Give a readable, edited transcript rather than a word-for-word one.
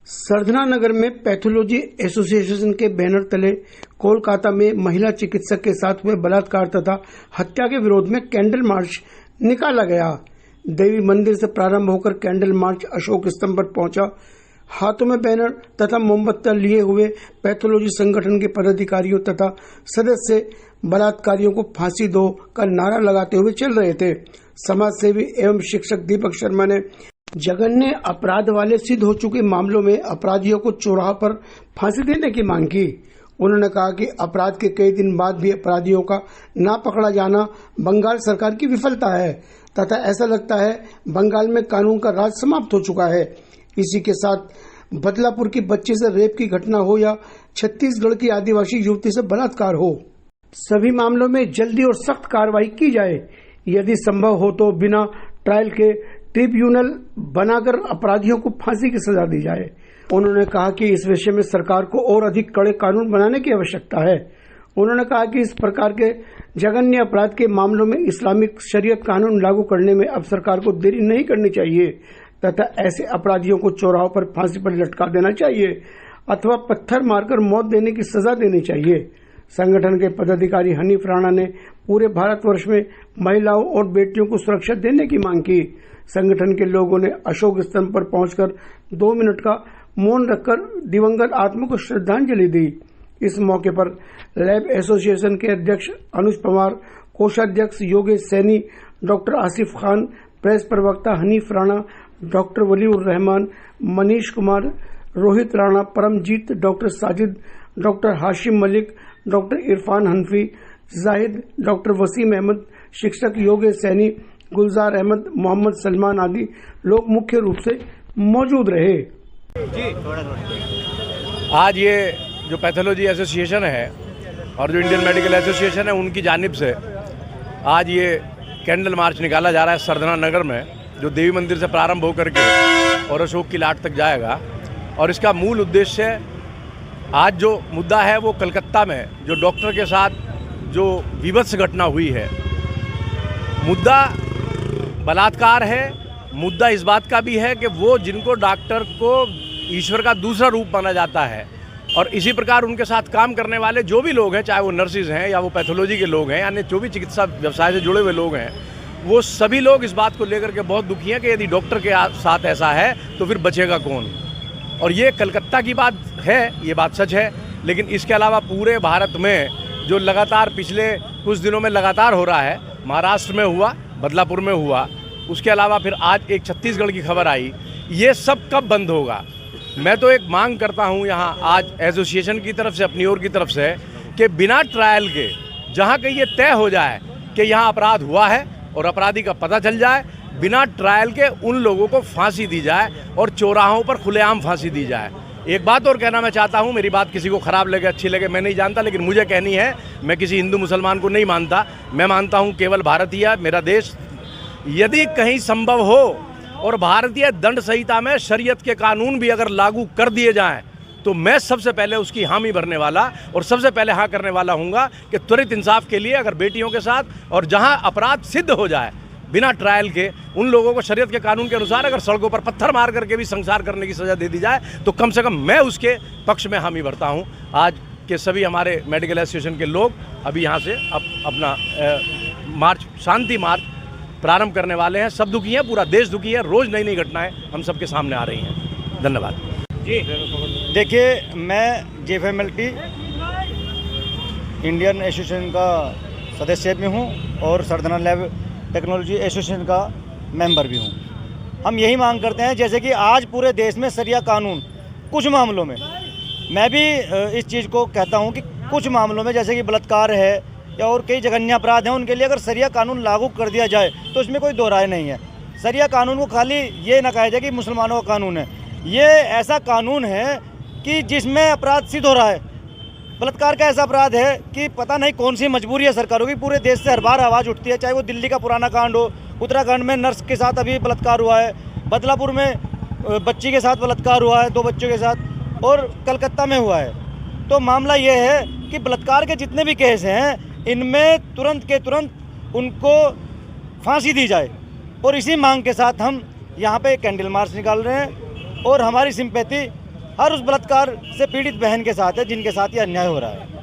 सरधना नगर में pathology association के banner तले कोलकाता में महिला चिकित्सक के साथ हुए बलात्कार तथा हत्या के विरोध में कैंडल मार्च निकाला गया। देवी मंदिर से प्रारंभ होकर कैंडल मार्च अशोक स्तंभ पर पहुंचा। हाथों में बैनर तथा मोमबत्तियां लिए हुए पैथोलॉजी संगठन के पदाधिकारियों तथा सदस्य बलात्कारियों को फांसी दो का नारा लगाते हुए चल रहे थे। समाज सेवी एवं शिक्षक दीपक शर्मा ने जघन्य अपराध वाले सिद्ध हो चुके मामलों में अपराधियों को चौराहा पर फांसी देने की मांग की। उन्होंने कहा कि अपराध के कई दिन बाद भी अपराधियों का ना पकड़ा जाना बंगाल सरकार की विफलता है तथा ऐसा लगता है बंगाल में कानून का राज समाप्त हो चुका है। इसी के साथ बदलापुर की बच्चे से रेप की घटना हो या छत्तीसगढ़ की आदिवासी युवती से बलात्कार हो, सभी मामलों में जल्दी और सख्त कार्रवाई की जाए। यदि संभव हो तो बिना ट्रायल के ट्रिब्यूनल बनाकर अपराधियों को फांसी की सजा दी जाए। उन्होंने कहा कि इस विषय में सरकार को और अधिक कड़े कानून बनाने की आवश्यकता है। उन्होंने कहा कि इस प्रकार के जघन्य अपराध के मामलों में इस्लामिक शरीयत कानून लागू करने में अब सरकार को देरी नहीं करनी चाहिए तथा ऐसे अपराधियों को चौराहों पर फांसी पर लटका देना चाहिए अथवा पत्थर मारकर मौत देने की सजा देनी चाहिए। संगठन के पदाधिकारी हनीफ राणा ने पूरे भारतवर्ष में महिलाओं और बेटियों को सुरक्षा देने की मांग की। संगठन के लोगों ने अशोक स्तंभ पर पहुंचकर 2 मिनट का मौन रखकर दिवंगत आत्मा को श्रद्धांजलि दी। इस मौके पर लैब एसोसिएशन के अध्यक्ष अनुज पवार, कोषाध्यक्ष योगेश सैनी, डॉक्टर आसिफ खान, प्रेस प्रवक्ता Hanif Rana, doctor Waliur Rahman, Manish Kumar, Rohit Rana, Paramjit, doctor Sajid, doctor Hashim Malik, doctor Irfan Hanfi, Zahid, doctor Wasim Ahmad, शिक्षक योगेश सैनी, गुलजार अहमद, मोहम्मद सलमान आदि लोग मुख्य रूप से मौजूद रहे। आज ये जो पैथोलॉजी एसोसिएशन है और जो इंडियन मेडिकल एसोसिएशन है उनकी जानिब से आज ये कैंडल मार्च निकाला जा रहा है सरधना नगर में, जो देवी मंदिर से प्रारंभ होकर के और अशोक की लाट तक जाएगा। और इसका मूल उद्देश्य आज जो मुद्दा है वो कलकत्ता में जो डॉक्टर के साथ जो विभत्स घटना हुई है, मुद्दा बलात्कार है। मुद्दा इस बात का भी है कि वो जिनको डॉक्टर को ईश्वर का दूसरा रूप माना जाता है और इसी प्रकार उनके साथ काम करने वाले जो भी लोग हैं, चाहे वो नर्सिस हैं या वो पैथोलॉजी के लोग हैं, यानी जो भी चिकित्सा व्यवसाय से जुड़े हुए लोग हैं, वो सभी लोग इस बात को लेकर के बहुत दुखी हैं कि यदि डॉक्टर के साथ ऐसा है तो फिर बचेगा कौन। और ये कलकत्ता की बात है, ये बात सच है, लेकिन इसके अलावा पूरे भारत में जो लगातार पिछले कुछ दिनों में लगातार हो रहा है, महाराष्ट्र में हुआ, बदलापुर में हुआ, उसके अलावा फिर आज एक छत्तीसगढ़ की खबर आई, ये सब कब बंद होगा। मैं तो एक मांग करता हूँ यहाँ आज एसोसिएशन की तरफ से, अपनी ओर की तरफ से, कि बिना ट्रायल के जहाँ कहीं ये तय हो जाए कि यहाँ अपराध हुआ है और अपराधी का पता चल जाए, बिना ट्रायल के उन लोगों को फांसी दी जाए और चौराहों पर खुलेआम फांसी दी जाए। एक बात और कहना मैं चाहता हूँ, मेरी बात किसी को ख़राब लगे अच्छी लगे मैं नहीं जानता, लेकिन मुझे कहनी है। मैं किसी हिंदू मुसलमान को नहीं मानता, मैं मानता हूँ केवल भारतीय मेरा देश। यदि कहीं संभव हो और भारतीय दंड संहिता में शरीयत के कानून भी अगर लागू कर दिए जाएं तो मैं सबसे पहले उसकी हामी भरने वाला और सबसे पहले हाँ करने वाला हूँगा कि त्वरित इंसाफ के लिए अगर बेटियों के साथ और जहाँ अपराध सिद्ध हो जाए बिना ट्रायल के उन लोगों को शरीयत के कानून के अनुसार अगर सड़कों पर पत्थर मार करके भी संसार करने की सज़ा दे दी जाए तो कम से कम मैं उसके पक्ष में हामी भरता हूँ। आज के सभी हमारे मेडिकल एसोसिएशन के लोग अभी यहाँ से अपना मार्च, शांति मार्च प्रारंभ करने वाले हैं। सब दुखी हैं, पूरा देश दुखी है, रोज़ नई नई घटनाएं हम सबके सामने आ रही हैं। धन्यवाद जी। देखिए, मैं JFMLT इंडियन एसोसिएशन का सदस्य भी हूँ और सरधना लैब टेक्नोलॉजी एसोसिएशन का मेंबर भी हूँ। हम यही मांग करते हैं, जैसे कि आज पूरे देश में शरिया कानून कुछ मामलों में, मैं भी इस चीज़ को कहता हूँ कि कुछ मामलों में जैसे कि बलात्कार है या और कई जघन्य अपराध हैं, उनके लिए अगर शरिया कानून लागू कर दिया जाए तो इसमें कोई दो राय नहीं है। शरिया कानून को खाली ये ना कहा जाए कि मुसलमानों का कानून है, ये ऐसा कानून है कि जिसमें अपराध सिद्ध हो रहा है। बलात्कार का ऐसा अपराध है कि पता नहीं कौन सी मजबूरी है सरकारों की, पूरे देश से हर बार आवाज़ उठती है, चाहे वो दिल्ली का पुराना कांड हो, उत्तराखंड में नर्स के साथ अभी बलात्कार हुआ है, बदलापुर में बच्ची के साथ बलात्कार हुआ है, 2 बच्चों के साथ, और कलकत्ता में हुआ है। तो मामला ये है कि बलात्कार के जितने भी केस हैं इनमें तुरंत के तुरंत उनको फांसी दी जाए। और इसी मांग के साथ हम यहाँ पे कैंडल मार्च निकाल रहे हैं और हमारी सिंपैथी हर उस बलात्कार से पीड़ित बहन के साथ है जिनके साथ ये अन्याय हो रहा है।